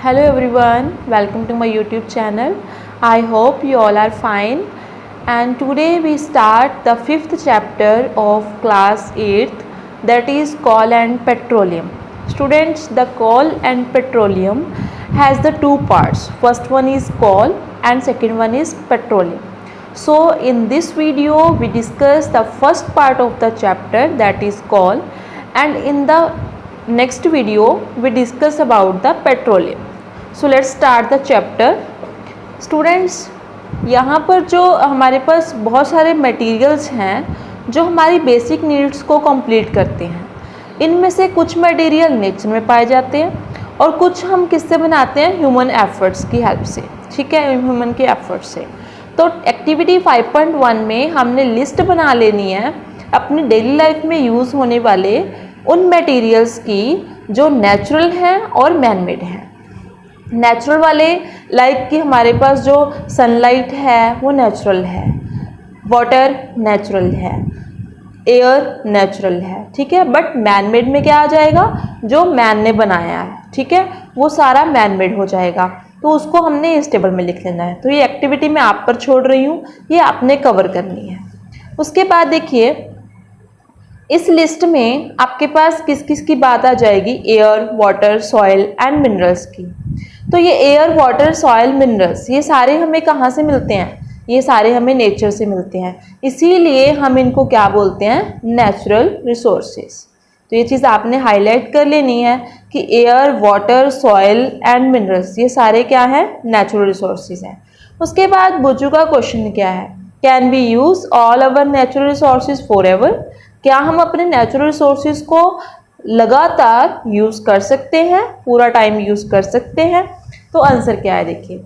Hello everyone, welcome to my YouTube channel. I hope you all are fine. And today we start the 5th chapter of class 8th, that is coal and petroleum. Students, the coal and petroleum has the two parts. First one is coal and second one is petroleum. So in this video we discuss the first part of the chapter, that is coal, and in the next video we discuss about the petroleum. So let's start the chapter. Students, यहाँ पर जो हमारे पास बहुत सारे materials हैं जो हमारी basic needs को कंप्लीट करते हैं, इनमें से कुछ मटेरियल नेचर में पाए जाते हैं और कुछ हम किससे बनाते हैं, ह्यूमन एफर्ट्स की हेल्प से, ठीक है, ह्यूमन के एफर्ट्स से। तो एक्टिविटी 5.1 में हमने लिस्ट बना लेनी है अपनी डेली लाइफ में यूज़ होने वाले उन मटेरियल्स की जो नेचुरल हैं और मैनमेड हैं। नेचुरल वाले लाइक कि हमारे पास जो सनलाइट है वो नेचुरल है, वाटर नेचुरल है, एयर नेचुरल है, ठीक है। बट मैनमेड में क्या आ जाएगा, जो मैन ने बनाया है, ठीक है, वो सारा मैनमेड हो जाएगा। तो उसको हमने इस टेबल में लिख लेना है। तो ये एक्टिविटी मैं आप पर छोड़ रही हूँ, ये आपने कवर करनी है। उसके बाद देखिए इस लिस्ट में आपके पास किस किस की बात आ जाएगी, air, water, soil and minerals की। तो ये एयर, वाटर, सॉइल, मिनरल्स ये सारे हमें कहाँ से मिलते हैं, ये सारे हमें नेचर से मिलते हैं, इसीलिए हम इनको क्या बोलते हैं, नेचुरल रिसोर्सेज। तो ये चीज़ आपने हाईलाइट कर लेनी है कि air, water, soil and minerals ये सारे क्या हैं, नेचुरल रिसोर्सेज हैं। उसके बाद बुज्जू का क्वेश्चन क्या है, can we use all our natural resources forever, क्या हम अपने नेचुरल रिसोर्सेज को लगातार यूज़ कर सकते हैं, पूरा टाइम यूज़ कर सकते हैं। तो आंसर क्या है देखिए,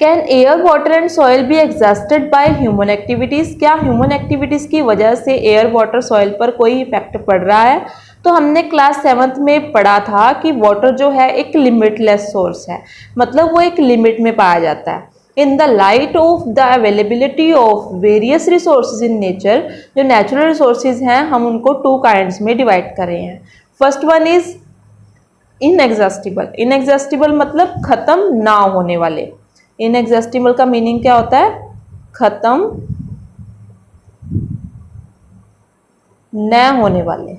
can air, water and soil be exhausted by human activities, क्या ह्यूमन एक्टिविटीज़ की वजह से एयर, वाटर, सॉइल पर कोई इफेक्ट पड़ रहा है। तो हमने क्लास 7th में पढ़ा था कि वाटर जो है एक लिमिटलेस सोर्स है, मतलब वो एक लिमिट में पाया जाता है। In the light of the availability of various resources in nature, जो नेचुरल रिसोर्सेज हैं हम उनको 2 काइंड्स में डिवाइड कर रहे हैं। First one is inexhaustible. Inexhaustible मतलब ख़त्म ना होने वाले। इनएग्जॉस्टिबल का मीनिंग क्या होता है, ख़त्म न होने वाले,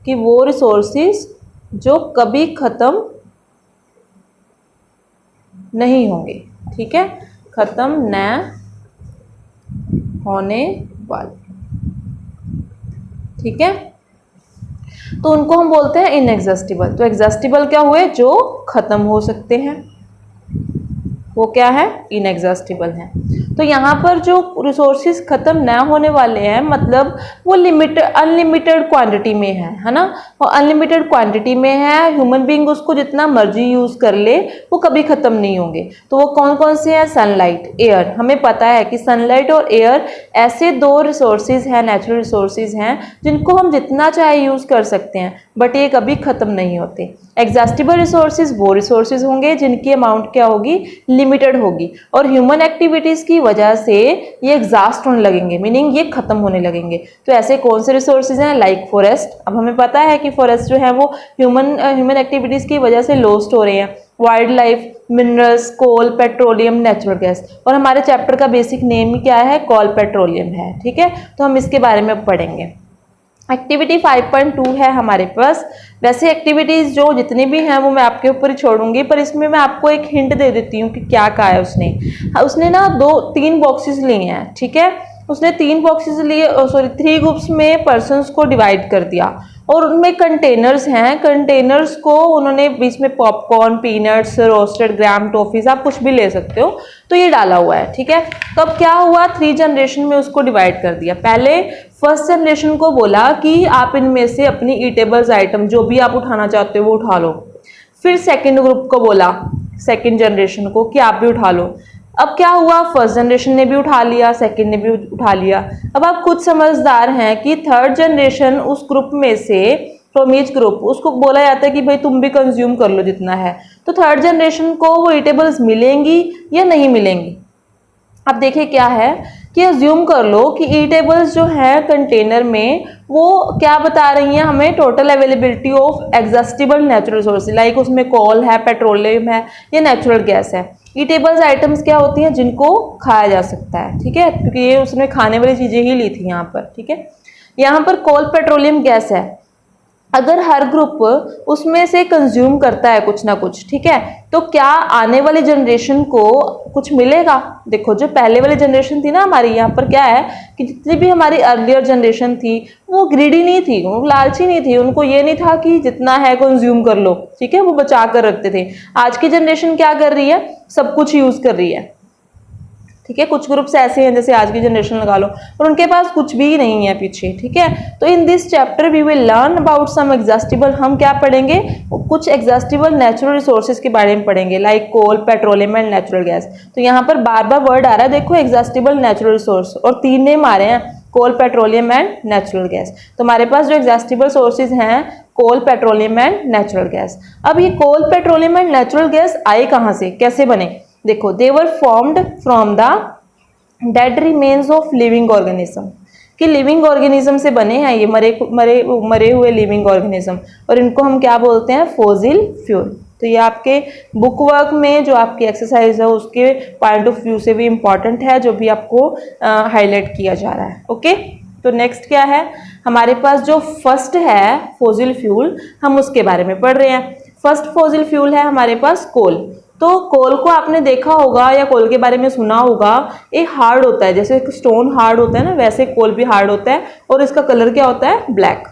कि वो रिसोर्सेज जो कभी ख़त्म नहीं होंगे, ठीक है, ख़त्म न होने वाले, ठीक है। तो उनको हम बोलते हैं इनएग्जॉस्टिबल। तो एग्जॉस्टिबल क्या हुए, जो ख़त्म हो सकते हैं, वो क्या है, इनएग्जॉस्टिबल हैं। तो यहाँ पर जो रिसोर्सेज ख़त्म न होने वाले हैं मतलब वो अनलिमिटेड क्वांटिटी में है ना, वो अनलिमिटेड क्वांटिटी में है, ह्यूमन बीइंग उसको जितना मर्जी यूज़ कर ले वो कभी ख़त्म नहीं होंगे। तो वो कौन कौन से हैं, सनलाइट, एयर। हमें पता है कि सनलाइट और एयर ऐसे 2 रिसोर्सेज हैं, नेचुरल रिसोर्सेज हैं जिनको हम जितना चाहे यूज़ कर सकते हैं, बट ये कभी ख़त्म नहीं होते। एग्जॉस्टिबल रिसोर्सेज वो रिसोर्सेज होंगे जिनकी अमाउंट क्या होगी, लिमिटेड होगी, और ह्यूमन एक्टिविटीज़ की वजह से ये एग्जॉस्ट होने लगेंगे, मीनिंग ये खत्म होने लगेंगे। तो ऐसे कौन से रिसोर्सेज हैं, लाइक फॉरेस्ट। अब हमें पता है कि फॉरेस्ट जो है वो ह्यूमन एक्टिविटीज़ की वजह से लॉस्ट हो रहे हैं। वाइल्ड लाइफ, मिनरल्स, कोल, पेट्रोलियम, नेचुरल गैस। और हमारे चैप्टर का बेसिक नेम क्या है, कोल पेट्रोलियम है, ठीक है। तो हम इसके बारे में पढ़ेंगे। एक्टिविटी 5.2 है हमारे पास। वैसे एक्टिविटीज़ जो जितनी भी हैं वो मैं आपके ऊपर ही छोड़ूंगी, पर इसमें मैं आपको एक हिंट दे देती हूँ कि क्या कहा है उसने ना 3 बॉक्सेस लिए हैं, ठीक है। उसने 3 बॉक्सेस लिए, 3 ग्रुप्स में पर्सन्स को डिवाइड कर दिया, और उनमें कंटेनर्स हैं। कंटेनर्स को उन्होंने बीच में पॉपकॉर्न, पीनट्स, रोस्टेड ग्राम, टॉफीज, आप कुछ भी ले सकते हो, तो ये डाला हुआ है, ठीक है। तो अब क्या हुआ, 3 जनरेशन में उसको डिवाइड कर दिया। पहले फर्स्ट जनरेशन को बोला कि आप इनमें से अपनी ईटेबल्स आइटम जो भी आप उठाना चाहते हो वो उठा लो। फिर सेकेंड ग्रुप को बोला, सेकेंड जनरेशन को, कि आप भी उठा लो। अब क्या हुआ, फर्स्ट जनरेशन ने भी उठा लिया, सेकंड ने भी उठा लिया। अब आप खुद समझदार हैं कि थर्ड जनरेशन उस ग्रुप में से, फ्रॉम ईच ग्रुप, उसको बोला जाता है कि भाई तुम भी कंज्यूम कर लो जितना है। तो थर्ड जनरेशन को वो ईटेबल्स मिलेंगी या नहीं मिलेंगी। अब देखिए क्या है कि अज्यूम कर लो कि ईटेबल्स जो है कंटेनर में वो क्या बता रही हैं हमें, total availability of exhaustible natural resources, like उसमें कोल है, पेट्रोलियम है या नेचुरल गैस है। ईटेबल्स आइटम्स क्या होती हैं, जिनको खाया जा सकता है, ठीक है, क्योंकि ये उसने खाने वाली चीजें ही ली थी यहाँ पर, ठीक है। यहाँ पर कोल, पेट्रोलियम, गैस है, अगर हर ग्रुप उसमें से कंज्यूम करता है कुछ ना कुछ, ठीक है, तो क्या आने वाली जनरेशन को कुछ मिलेगा। देखो जो पहले वाली जनरेशन थी ना हमारी, यहाँ पर क्या है कि जितनी भी हमारी अर्लियर जनरेशन थी वो ग्रीडी नहीं थी, वो लालची नहीं थी, उनको ये नहीं था कि जितना है कंज्यूम कर लो, ठीक है, वो बचा कर रखते थे। आज की जनरेशन क्या कर रही है, सब कुछ यूज कर रही है, ठीक है। कुछ ग्रुप्स ऐसे हैं जैसे आज की जनरेशन लगा लो, और उनके पास कुछ भी नहीं है पीछे, ठीक है। तो in this chapter we will learn about some exhaustible, हम क्या पढ़ेंगे, कुछ एग्जॉस्टिबल नेचुरल रिसोर्सेज के बारे में पढ़ेंगे, like coal, petroleum and natural gas. तो यहाँ पर बार बार वर्ड आ रहा है, देखो एग्जॉस्टिबल नेचुरल रिसोर्स, और 3 नेम आ रहे हैं, coal, petroleum and natural gas. तो हमारे पास जो एग्जॉस्टिबल सोर्सेज हैं coal, petroleum and natural gas. अब ये coal, petroleum and natural gas आए कहाँ से, कैसे बने, देखो they were formed from the dead remains of living organism, कि लिविंग ऑर्गेनिज्म से बने हैं ये मरे हुए लिविंग ऑर्गेनिज्म, और इनको हम क्या बोलते हैं, फॉसिल फ्यूल। तो ये आपके बुक वर्क में जो आपकी एक्सरसाइज है उसके पॉइंट ऑफ व्यू से भी इम्पॉर्टेंट है, जो भी आपको हाईलाइट किया जा रहा है, ओके। तो नेक्स्ट क्या है हमारे पास, जो फर्स्ट है फॉसिल फ्यूल, हम उसके बारे में पढ़ रहे हैं। फर्स्ट फॉसिल फ्यूल है हमारे पास कोल। तो कोल को आपने देखा होगा या कोल के बारे में सुना होगा, ये हार्ड होता है, जैसे स्टोन हार्ड होता है ना, वैसे कोल भी हार्ड होता है, और इसका कलर क्या होता है, ब्लैक।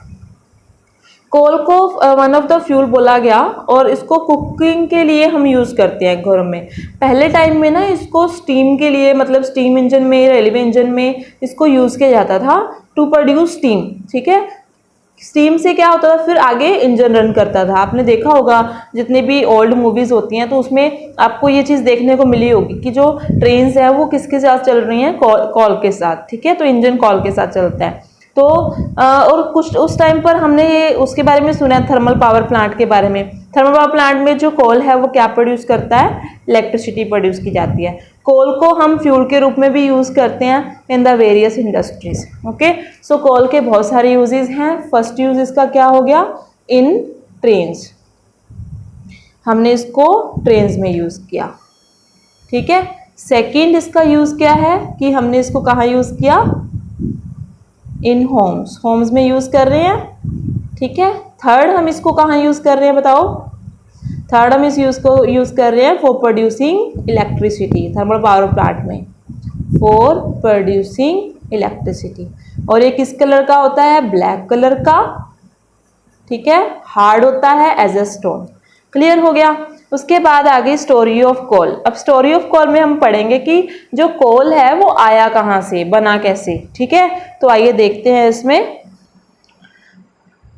कोल को वन ऑफ द फ्यूल बोला गया, और इसको कुकिंग के लिए हम यूज करते हैं घरों में। पहले टाइम में ना इसको स्टीम के लिए, मतलब स्टीम इंजन में, रेलवे इंजन में इसको यूज किया जाता था टू प्रोड्यूस स्टीम, ठीक है। स्टीम से क्या होता था, फिर आगे इंजन रन करता था। आपने देखा होगा जितनी भी ओल्ड मूवीज होती हैं तो उसमें आपको ये चीज़ देखने को मिली होगी कि जो ट्रेन्स है वो किसके साथ चल रही हैं, कॉल के साथ, ठीक है। तो इंजन कॉल के साथ चलता है। तो और कुछ उस टाइम पर हमने ये उसके बारे में सुना है, थर्मल पावर प्लांट के बारे में। थर्मल पावर प्लांट में जो कोल है वो क्या प्रोड्यूस करता है, इलेक्ट्रिसिटी प्रोड्यूस की जाती है। कोल को हम फ्यूल के रूप में भी यूज करते हैं in the various industries, okay. So coal के बहुत सारे यूजेस हैं। फर्स्ट यूज इसका क्या हो गया, इन ट्रेन्स, हमने इसको ट्रेन्स में यूज किया, ठीक है। सेकंड इसका यूज क्या है कि हमने इसको कहाँ यूज किया, इन होम्स, होम्स में यूज कर रहे हैं, ठीक है। थर्ड हम इसको कहाँ यूज कर रहे हैं बताओ, थर्ड हम इस यूज कर रहे हैं for producing electricity, thermal power plant में, फॉर प्रोड्यूसिंग इलेक्ट्रिसिटी। और ये किस कलर का होता है, ब्लैक कलर का, ठीक है, हार्ड होता है एज ए स्टोन। क्लियर हो गया। उसके बाद आ गई स्टोरी ऑफ कोल। अब स्टोरी ऑफ कोल में हम पढ़ेंगे कि जो कोल है वो आया कहाँ से, बना कैसे, ठीक है। तो आइए देखते हैं इसमें।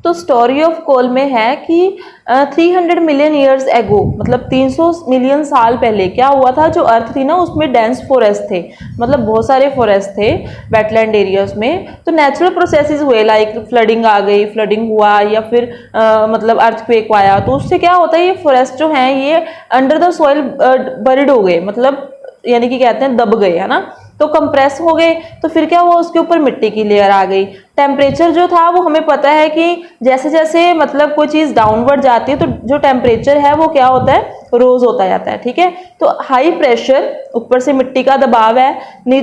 तो स्टोरी ऑफ कोल में है कि 300 मिलियन ईयर्स एगो, मतलब 300 मिलियन साल पहले क्या हुआ था, जो अर्थ थी ना उसमें डेंस फॉरेस्ट थे, मतलब बहुत सारे फॉरेस्ट थे वेटलैंड एरियाज में। तो नेचुरल प्रोसेसेस हुए, लाइक फ्लडिंग आ गई, फ्लडिंग हुआ, या फिर मतलब अर्थक्वेक आया। तो उससे क्या होता है, ये फॉरेस्ट जो हैं ये अंडर द सॉइल बरिड हो गए, मतलब यानी कि कहते हैं दब गए, है ना। तो कंप्रेस हो गए, तो फिर क्या हुआ, उसके ऊपर मिट्टी की लेयर आ गई। टेम्परेचर जो था वो हमें पता है कि जैसे जैसे मतलब कोई चीज़ डाउनवर्ड जाती है तो जो टेम्परेचर है वो क्या होता है, रोज होता जाता है, ठीक है। तो हाई प्रेशर, ऊपर से मिट्टी का दबाव है,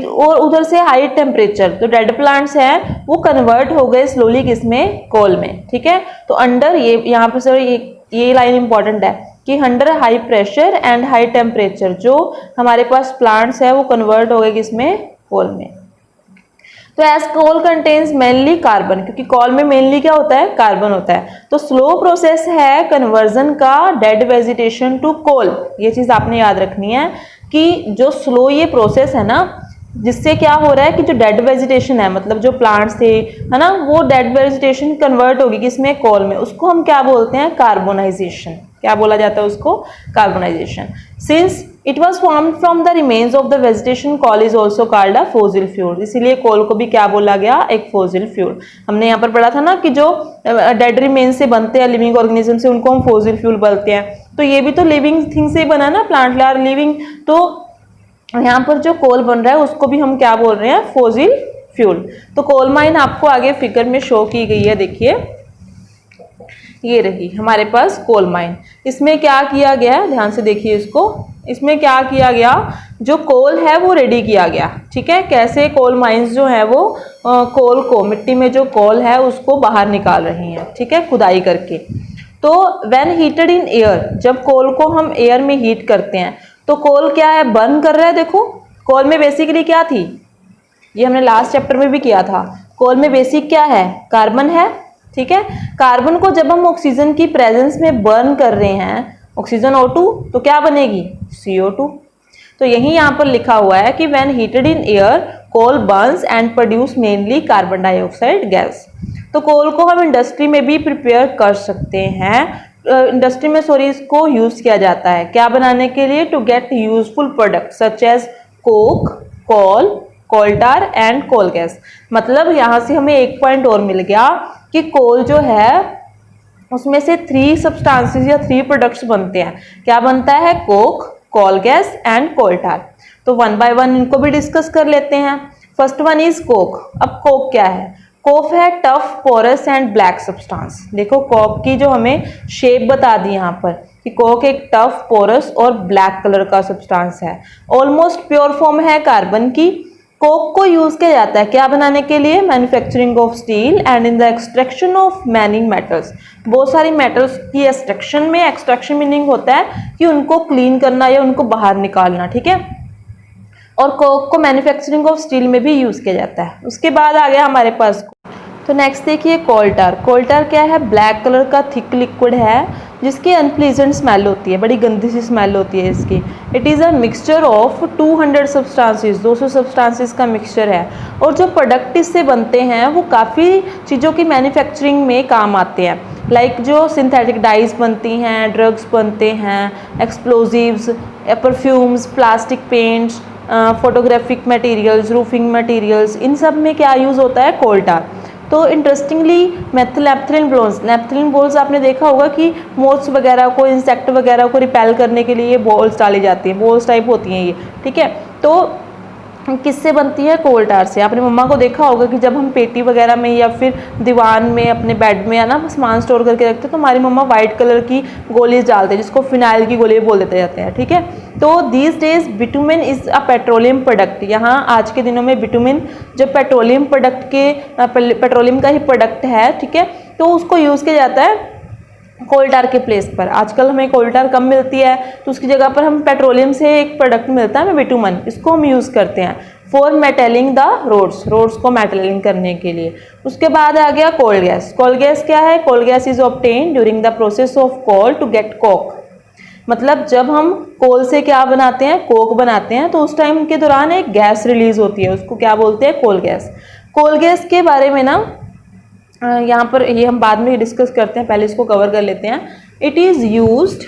और उधर से हाई टेम्परेचर, तो डेड प्लांट्स हैं वो कन्वर्ट हो गए स्लोली किसमें, कोल में, ठीक है। तो अंडर ये यहाँ पर सर ये लाइन इंपॉर्टेंट है कि under high pressure and high temperature जो हमारे पास प्लांट्स है वो कन्वर्ट हो गए किसमें, कोल में। तो as coal contains mainly carbon, क्योंकि कोल में मेनली क्या होता है, कार्बन होता है। तो स्लो प्रोसेस है कन्वर्जन का डेड वेजिटेशन टू कोल। ये चीज आपने याद रखनी है कि जो स्लो ये प्रोसेस है ना, जिससे क्या हो रहा है कि जो डेड वेजिटेशन है, मतलब जो प्लांट्स थे, है ना, वो डेड वेजिटेशन कन्वर्ट होगी किसमें, कोल में। उसको हम क्या बोलते हैं, कार्बोनाइजेशन। क्या बोला जाता है उसको, carbonisation. Since it was formed from the remains of the vegetation, coal is also called a fossil fuel. इसीलिए कोल को भी क्या बोला गया, एक फॉसिल फ्यूल। हमने यहाँ पर पढ़ा था ना कि जो डेड रिमेन्स से बनते हैं लिविंग ऑर्गेनिज्म से, उनको हम फॉसिल फ्यूल बोलते हैं। तो ये भी तो लिविंग थिंग से बना ना, प्लांट आर लिविंग। तो यहाँ पर जो कोल बन रहा है उसको भी हम क्या बोल रहे हैं, फॉसिल फ्यूल। तो कोल माइन आपको आगे फिगर में शो की गई है, देखिए ये रही हमारे पास कोल माइन। इसमें क्या किया गया है, ध्यान से देखिए इसको, इसमें क्या किया गया, जो कोल है वो रेडी किया गया, ठीक है। कैसे कोल माइंस जो है वो कोल को, मिट्टी में जो कोल है उसको बाहर निकाल रही हैं, ठीक है, खुदाई करके। तो व्हेन हीटेड इन एयर, जब कोल को हम एयर में हीट करते हैं तो कोल क्या है, बर्न कर रहा है। देखो कोल में बेसिकली क्या थी, ये हमने लास्ट चैप्टर में भी किया था, कोल में बेसिक क्या है, कार्बन है, ठीक है। कार्बन को जब हम ऑक्सीजन की प्रेजेंस में बर्न कर रहे हैं, ऑक्सीजन O2, तो क्या बनेगी, CO2। तो यही यहाँ पर लिखा हुआ है कि when heated in air coal burns and produce mainly carbon dioxide gas. तो कोल को हम इंडस्ट्री में भी प्रिपेयर कर सकते हैं, इंडस्ट्री में सॉरी इसको यूज किया जाता है, क्या बनाने के लिए, to get useful product such as coke, coal, coal tar and coal gas. मतलब यहाँ से हमें एक पॉइंट और मिल गया कि कोल जो है उसमें से 3 सब्सटेंसेस या 3 प्रोडक्ट्स बनते हैं। क्या बनता है, coke, coal gas and coal tar. तो वन बाय वन इनको भी डिस्कस कर लेते हैं। First one is coke. अब कोक क्या है, कोक है tough, porous and black substance. देखो कोक की जो हमें शेप बता दी यहाँ पर कि कोक एक टफ, पोरस और ब्लैक कलर का सब्सटेंस है, ऑलमोस्ट प्योर फॉर्म है कार्बन की। कोक को यूज किया जाता है क्या बनाने के लिए, manufacturing of steel and in the extraction of many metals. बहुत सारी मेटल्स की एक्सट्रैक्शन में, एक्सट्रैक्शन मीनिंग होता है कि उनको क्लीन करना या उनको बाहर निकालना, ठीक है। और कोक को मैन्युफैक्चरिंग ऑफ स्टील में भी यूज किया जाता है। उसके बाद आ गया हमारे पास, तो नेक्स्ट देखिए कोल टार। कोल टार क्या है, ब्लैक कलर का थिक लिक्विड है जिसकी अनप्लीजेंट स्मेल होती है, बड़ी गंदी सी स्मेल होती है इसकी। It is a mixture of 200 substances, 200 substances का मिक्सचर है। और जो प्रोडक्ट इससे बनते हैं वो काफ़ी चीज़ों की मैन्युफैक्चरिंग में काम आते हैं, लाइक जो सिंथेटिक डाइज बनती हैं, ड्रग्स बनते हैं, explosives, perfumes, plastic paints, photographic materials, roofing materials, इन सब में क्या यूज़ होता है, कोल टार। तो interestingly naphthalene balls, naphthalene balls आपने देखा होगा कि मोथ्स वगैरह को, इंसेक्ट वगैरह को रिपेल करने के लिए ये बॉल्स डाली जाती हैं, बॉल्स टाइप होती हैं ये, ठीक है। तो किससे बनती है, कोल टार से। आपने मम्मा को देखा होगा कि जब हम पेटी वगैरह में या फिर दीवान में अपने बेड में है ना सामान स्टोर करके रखते हैं तो हमारी मम्मा वाइट कलर की गोलीज डालते हैं जिसको फिनाइल की गोली बोल देते जाते हैं, ठीक है। तो these days bitumen is a petroleum product. यहाँ आज के दिनों में बिटुमिन जो पेट्रोलियम प्रोडक्ट के, पेट्रोलियम का ही प्रोडक्ट है, ठीक है, तो उसको यूज़ किया जाता है कोल टार के प्लेस पर। आजकल हमें कोल टार कम मिलती है तो उसकी जगह पर हम पेट्रोलियम से एक प्रोडक्ट मिलता है बिटुमन, इसको हम यूज़ करते हैं फॉर मेटेलिंग द रोड्स, रोड्स को मेटेलिंग करने के लिए। उसके बाद आ गया कोल गैस। कोल गैस क्या है, coal gas is obtain during the process of coal to get coke. मतलब जब हम कोल से क्या बनाते हैं, कोक बनाते हैं, तो उस टाइम के दौरान एक गैस रिलीज होती है, उसको क्या बोलते हैं, कोल गैस। कोल गैस के बारे में ना यहाँ पर ये हम बाद में डिस्कस करते हैं, पहले इसको कवर कर लेते हैं। It is used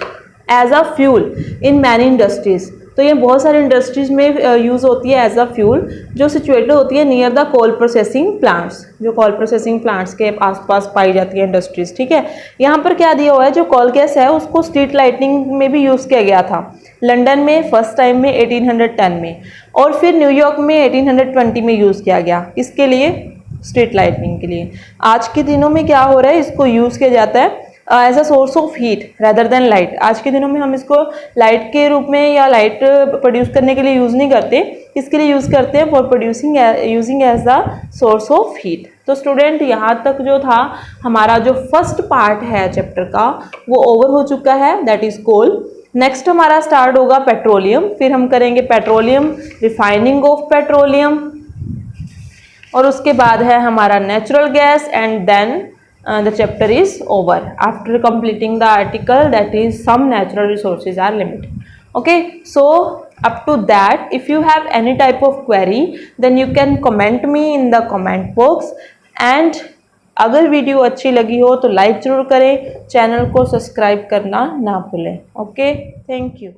as a fuel in many industries. तो ये बहुत सारी इंडस्ट्रीज में यूज़ होती है एज अ फ्यूल, जो सिचुएटेड होती है near the coal processing plants, जो कोल प्रोसेसिंग प्लांट्स के आसपास पाई जाती है इंडस्ट्रीज, ठीक है। यहाँ पर क्या दिया हुआ है, जो कोल गैस है उसको स्ट्रीट लाइटिंग में भी यूज़ किया गया था, लंदन में फर्स्ट टाइम में 1810 में, और फिर न्यूयॉर्क में 1820 में यूज़ किया गया। इसके लिए, स्ट्रीट लाइटनिंग के लिए। आज के दिनों में क्या हो रहा है, इसको यूज़ किया जाता है as a source of heat rather than light. आज के दिनों में हम इसको लाइट के रूप में या लाइट प्रोड्यूस करने के लिए यूज़ नहीं करते, इसके लिए यूज़ करते हैं for producing using as the source of heat. तो स्टूडेंट यहाँ तक जो था हमारा जो फर्स्ट पार्ट है चैप्टर का वो ओवर हो चुका है, दैट इज़ कोल। नेक्स्ट हमारा स्टार्ट होगा पेट्रोलियम, फिर हम करेंगे पेट्रोलियम, रिफाइनिंग ऑफ पेट्रोलियम, और उसके बाद है हमारा natural gas, and then the chapter is over after completing the article that is some natural resources are limited. Okay, so up to that if you have any type of query then you can comment me in the comment box, and अगर video अच्छी लगी हो तो like जरूर करें, channel को subscribe करना ना भूलें। Okay, thank you.